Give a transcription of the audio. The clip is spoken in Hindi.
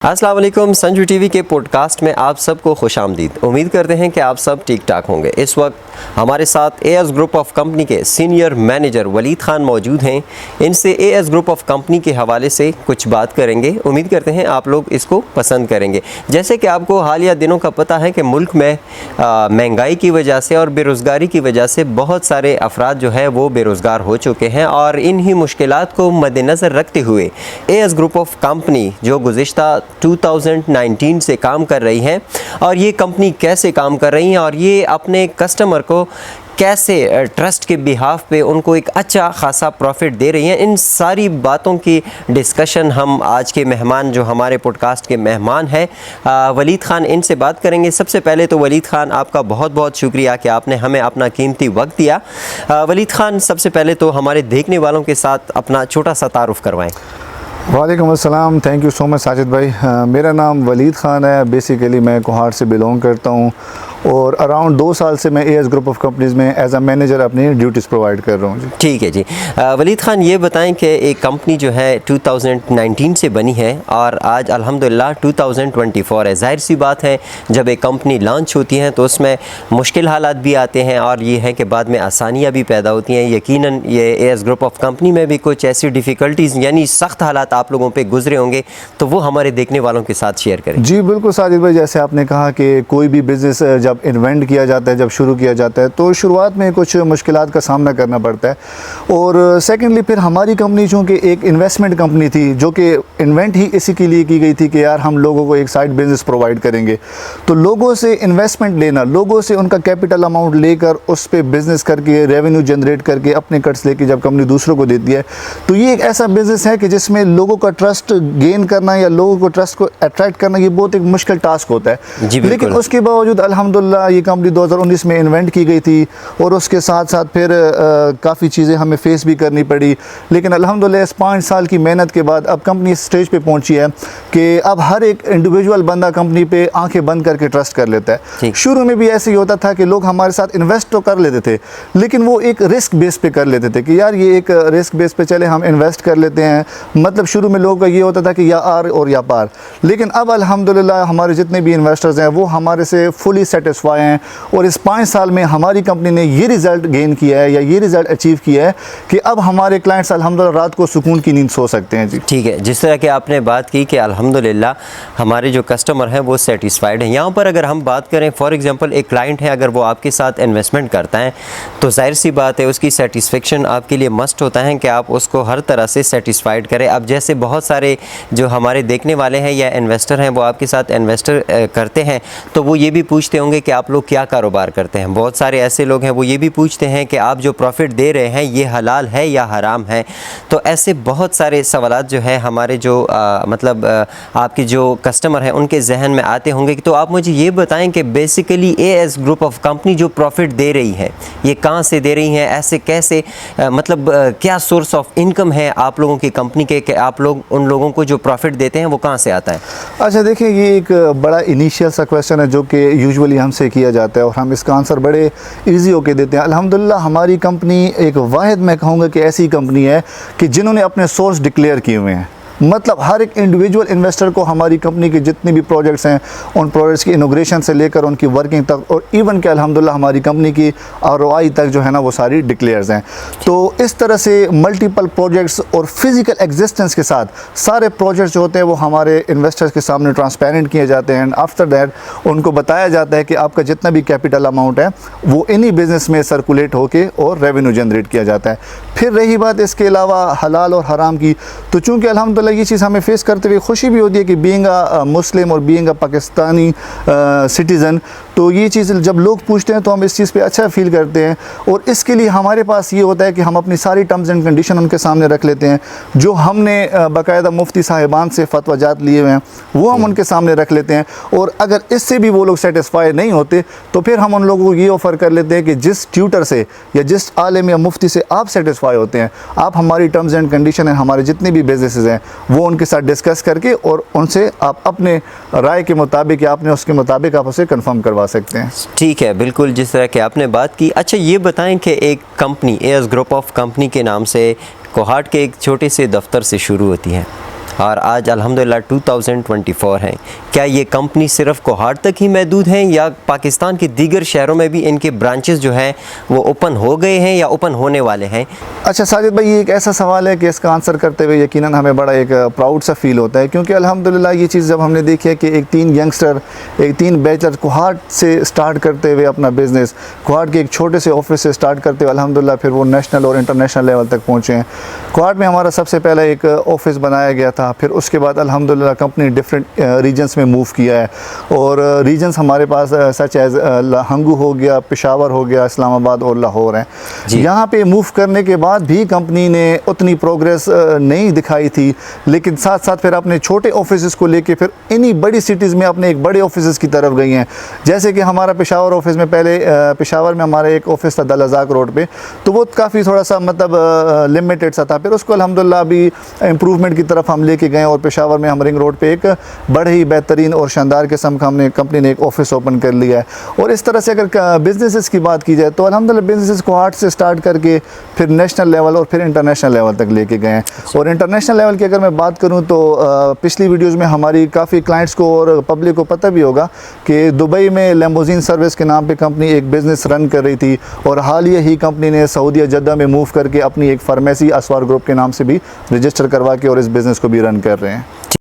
अस्सलाम वालेकुम। संजू टीवी के पॉडकास्ट में आप सबको खुशामदीद। उम्मीद करते हैं कि आप सब ठीक ठाक होंगे। इस वक्त हमारे साथ एएस ग्रुप ऑफ कंपनी के सीनियर मैनेजर वलीद खान मौजूद हैं। इनसे एएस ग्रुप ऑफ कंपनी के हवाले से कुछ बात करेंगे। उम्मीद करते हैं आप लोग इसको पसंद करेंगे। जैसे कि आपको हालिया दिनों का पता है कि मुल्क में महंगाई की वजह से और बेरोज़गारी की वजह से बहुत सारे अफराद जो है वो बेरोज़गार हो चुके हैं और इन्हीं मुश्किलात को मद्देनज़र रखते हुए एएस ग्रुप ऑफ कंपनी जो गुज़िश्ता 2019 से काम कर रही है और ये कंपनी कैसे काम कर रही है और ये अपने कस्टमर को कैसे ट्रस्ट के बिहाफ पे उनको एक अच्छा खासा प्रॉफिट दे रही हैं, इन सारी बातों की डिस्कशन हम आज के मेहमान जो हमारे पॉडकास्ट के मेहमान हैं वलीद खान, इनसे बात करेंगे। सबसे पहले तो वलीद खान आपका बहुत बहुत शुक्रिया कि आपने हमें अपना कीमती वक्त दिया। वलीद खान, सबसे पहले तो हमारे देखने वालों के साथ अपना छोटा सा तारुफ करवाएँ। वालेकुम अस्सलाम। Thank you so much Sajid भाई। मेरा नाम वलीद ख़ान है। बेसिकली मैं कोहाट से बिलोंग करता हूँ और अराउंड 2 साल से मैं एएस ग्रुप ऑफ कंपनीज़ में एज अ मैनेजर अपनी ड्यूटीज़ प्रोवाइड कर रहा हूँ जी। ठीक है जी। वलीद ख़ान, ये बताएं कि एक कंपनी जो है 2019 से बनी है और आज अल्हम्दुलिल्लाह 2024 है। जाहिर सी बात है जब एक कंपनी लॉन्च होती है तो उसमें मुश्किल हालात भी आते हैं और ये है कि बाद में आसानियाँ भी पैदा होती हैं। यकीनन ये एएस ग्रुप ऑफ कंपनी में भी कुछ ऐसी डिफ़िकल्टीज़ यानी सख्त हालात आप लोगों पे गुजरे होंगे, तो वो हमारे देखने वालों के साथ शेयर करें। जी बिल्कुल साजिद भाई, जैसे आपने कहा कि कोई भी बिज़नेस जब इन्वेंट किया जाता है, जब शुरू किया जाता है तो शुरुआत में कुछ मुश्किलात का सामना करना पड़ता है और सेकेंडली फिर हमारी कंपनी चूँकि एक इन्वेस्टमेंट कंपनी थी जो कि इन्वेंट ही इसी के लिए की गई थी कि यार हम लोगों को एक साइड बिज़नेस प्रोवाइड करेंगे, तो लोगों से इन्वेस्टमेंट लेना, लोगों से उनका कैपिटल अमाउंट लेकर उस पर बिज़नेस करके रेवेन्यू जनरेट करके अपने कट्स लेके जब कंपनी दूसरों को देती है तो ये एक ऐसा बिज़नेस है कि जिसमें लोगों का ट्रस्ट गेन करना या लोगों को ट्रस्ट को अट्रैक्ट करना ये बहुत एक मुश्किल टास्क होता है। लेकिन उसके बावजूद अल्हम्दुलिल्लाह ये कंपनी 2019 में इन्वेंट की गई थी और उसके साथ साथ फिर काफ़ी चीज़ें हमें फेस भी करनी पड़ी। लेकिन अल्हम्दुलिल्लाह इस 5 साल की मेहनत के बाद अब कंपनी इस स्टेज पे पहुंची है कि अब हर एक इंडिविजुअल बंदा कंपनी पे आंखें बंद करके ट्रस्ट कर लेता है। शुरू में भी ऐसे ही होता था कि लोग हमारे साथ इन्वेस्ट तो कर लेते थे लेकिन वो एक रिस्क बेस पे कर लेते थे कि यार ये एक रिस्क बेस पे चले हम इन्वेस्ट कर लेते हैं। मतलब शुरू में लोगों का ये होता था कि या आर और या पार। लेकिन अब अल्हम्दुलिल्लाह हमारे जितने भी इन्वेस्टर्स हैं वो हमारे से फुली सेटिस्फाई हैं और इस 5 साल में हमारी कंपनी ने ये रिज़ल्ट गेन किया है या ये रिज़ल्ट अचीव किया है कि अब हमारे क्लाइंट्स अल्हम्दुलिल्लाह रात को सुकून की नींद सो सकते हैं जी। ठीक है, जिस तरह के आपने बात की कि अल्हम्दुलिल्लाह हमारे जो कस्टमर हैं वो सेटिस्फाइड हैं। यहाँ पर अगर हम बात करें फॉर एग्जांपल एक क्लाइंट है, अगर वो आपके साथ इन्वेस्टमेंट करता है तो जाहिर सी बात है उसकी सेटिस्फेक्शन आपके लिए मस्ट होता है कि आप उसको हर तरह से सेटिस्फाइड करें। अब जैसे बहुत सारे जो हमारे देखने वाले हैं या इन्वेस्टर हैं वो आपके साथ इन्वेस्टर करते हैं तो वो ये भी पूछते होंगे कि आप लोग क्या कारोबार करते हैं। बहुत सारे ऐसे लोग हैं वो ये भी पूछते हैं कि आप जो प्रॉफिट दे रहे हैं ये हलाल है या हराम है। तो ऐसे बहुत सारे सवालात जो है हमारे जो आपके जो कस्टमर हैं उनके जहन में आते होंगे। तो आप मुझे ये बताएं कि basically as group of company जो प्रॉफिट दे रही है ये कहाँ से दे रही हैं, ऐसे कैसे क्या सोर्स ऑफ इनकम है आप लोगों की कंपनी के कि आप लोग उन लोगों को जो प्रॉफिट देते हैं वो कहाँ से आता है? अच्छा देखिए, ये एक बड़ा इनिशियल सा क्वेश्चन है जो कि यूजुअली हमसे किया जाता है और हम इसका आंसर बड़े इजी होके देते हैं। अल्हम्दुलिल्लाह हमारी कंपनी एक वाहिद मैं कहूँगा कि ऐसी कंपनी है कि जिन्होंने अपने सोर्स डिक्लेयर किए हुए हैं। मतलब हर एक इंडिविजुअल इन्वेस्टर को हमारी कंपनी के जितने भी प्रोजेक्ट्स हैं उन प्रोजेक्ट्स की इनोग्रेशन से लेकर उनकी वर्किंग तक और इवन के अल्हम्दुलिल्लाह हमारी कंपनी की आरओआई तक जो है ना वो सारी डिक्लेयर्स हैं। तो इस तरह से मल्टीपल प्रोजेक्ट्स और फिजिकल एग्जिस्टेंस के साथ सारे प्रोजेक्ट्स जो होते हैं वो हमारे इन्वेस्टर्स के सामने ट्रांसपेरेंट किए जाते हैं एंड आफ्टर दैट उनको बताया जाता है कि आपका जितना भी कैपिटल अमाउंट है वो इन्हीं बिज़नेस में सर्कुलेट होके और रेवेन्यू जनरेट किया जाता है। फिर रही बात इसके अलावा हलाल और हराम की, तो चूँकि अल्हम्दुलिल्लाह ये चीज़ हमें फेस करते हुए खुशी भी होती है कि बीइंग अ मुस्लिम और बीइंग अ पाकिस्तानी सिटीज़न, तो ये चीज़ जब लोग पूछते हैं तो हम इस चीज़ पे अच्छा फील करते हैं और इसके लिए हमारे पास ये होता है कि हम अपनी सारी टर्म्स एंड कंडीशन उनके सामने रख लेते हैं। जो हमने बाकायदा मुफ्ती साहिबान से फतवा जात लिए हुए हैं वो हम उनके सामने रख लेते हैं और अगर इससे भी वो लोग सेटिस्फाई नहीं होते तो फिर हम उन लोगों को ये ऑफ़र कर लेते हैं कि जिस ट्यूटर से या जिस आलिम या मुफ्ती से आप सेटिस्फाई होते हैं आप हमारी टर्म्स एंड कंडीशन है, हमारे जितने भी बिजनेसेस हैं वो उनके साथ डिस्कस करके और उनसे आप अपने राय के मुताबिक या आपने उसके मुताबिक आप उसे कंफर्म करवा सकते हैं। ठीक है, बिल्कुल जिस तरह कि आपने बात की। अच्छा ये बताएं कि एक company as group of company के नाम से कोहाट के एक छोटे से दफ्तर से शुरू होती है और आज अल्हम्दुलिल्लाह 2024 हैं। क्या ये कंपनी सिर्फ कोहाट तक ही महदूद हैं या पाकिस्तान के दीगर शहरों में भी इनके ब्रांचेस जो हैं वो ओपन हो गए हैं या ओपन होने वाले हैं? अच्छा साजिद भाई, ये एक ऐसा सवाल है कि इसका आंसर करते हुए यकीनन हमें बड़ा एक प्राउड सा फील होता है, क्योंकि अल्हम्दुलिल्लाह ये चीज़ जब हमने देखी है कि एक 3 यंगस्टर, एक 3 बैचलर कोहाट से स्टार्ट करते हुए अपना बिज़नेस, कोहाट के एक छोटे से ऑफिस से स्टार्ट करते हुए अल्हम्दुलिल्लाह फिर वो नेशनल और इंटरनेशनल लेवल तक पहुँचे हैं। कोहाट में हमारा सबसे पहले एक ऑफिस बनाया गया था, फिर उसके बाद अल्हम्दुलिल्लाह कंपनी डिफरेंट रीजन्स में मूव किया है और रीजन्स हमारे पास सच एज हंगू हो गया, पेशावर हो गया, इस्लामाबाद और लाहौर हैं। यहाँ पे मूव करने के बाद भी कंपनी ने उतनी प्रोग्रेस नहीं दिखाई थी, लेकिन साथ साथ फिर अपने छोटे ऑफिस को लेके फिर इन्हीं बड़ी सिटीज़ में अपने एक बड़े ऑफिस की तरफ गई हैं। जैसे कि हमारा पेशावर ऑफिस में पहले पेशावर में हमारा एक ऑफिस था दलजाक रोड पे, तो वो काफ़ी थोड़ा सा मतलब लिमिटेड सा था। फिर उसको अल्हम्दुलिल्लाह अभी इम्प्रूवमेंट की तरफ हम लेके गए और पेशावर में हम रिंग रोड पे एक बड़े ही बेहतरीन और शानदार किस्म का हमने कंपनी ने एक ऑफिस ओपन कर लिया है। और इस तरह से अगर बिजनेसेस की बात की जाए तो अल्हम्दुलिल्लाह बिजनेसेस को कोहाट से स्टार्ट करके फिर नेशनल लेवल और फिर इंटरनेशनल लेवल तक लेके गए हैं। और इंटरनेशनल लेवल की अगर मैं बात करूं तो पिछली वीडियोस में हमारी काफ़ी क्लाइंट्स को और पब्लिक को पता भी होगा कि दुबई में लैम्बोर्गिनी सर्विस के नाम पे कंपनी एक बिज़नेस रन कर रही थी और हालिया ही कंपनी ने सऊदीया जद्दा में मूव करके अपनी एक फार्मेसी असवार ग्रुप के नाम से भी रजिस्टर करवा के और इस बिज़नेस को भी रन कर रहे हैं।